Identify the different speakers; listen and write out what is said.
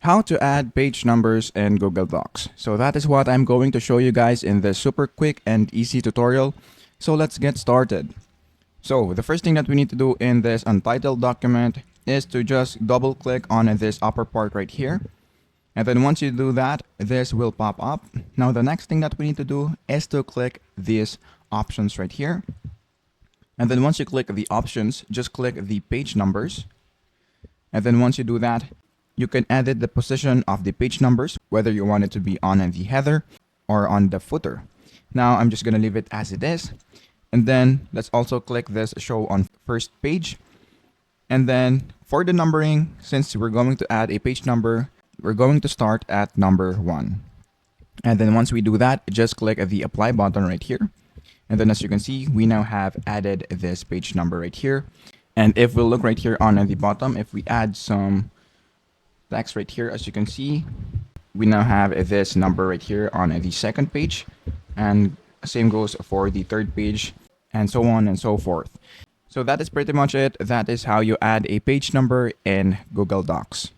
Speaker 1: How to add page numbers in Google Docs. So that is what I'm going to show you guys in this super quick and easy tutorial. So let's get started. So the first thing that we need to do in this untitled document is to just double click on this upper part right here. And then once you do that, this will pop up. Now the next thing that we need to do is to click these options right here. And then once you click the options, just click the page numbers. And then once you do that, you can edit the position of the page numbers, whether you want it to be on the header or on the footer. Now I'm just going to leave it as it is. And then let's also click this show on first page. And then for the numbering, since we're going to add a page number, we're going to start at number 1. And then once we do that, just click the apply button right here. And then as you can see, we now have added this page number right here. And if we look right here on the bottom, if we add some text right here, as you can see, we now have this number right here on the second page, and same goes for the third page, and so on and so forth. So that is pretty much it. That is how you add a page number in Google Docs.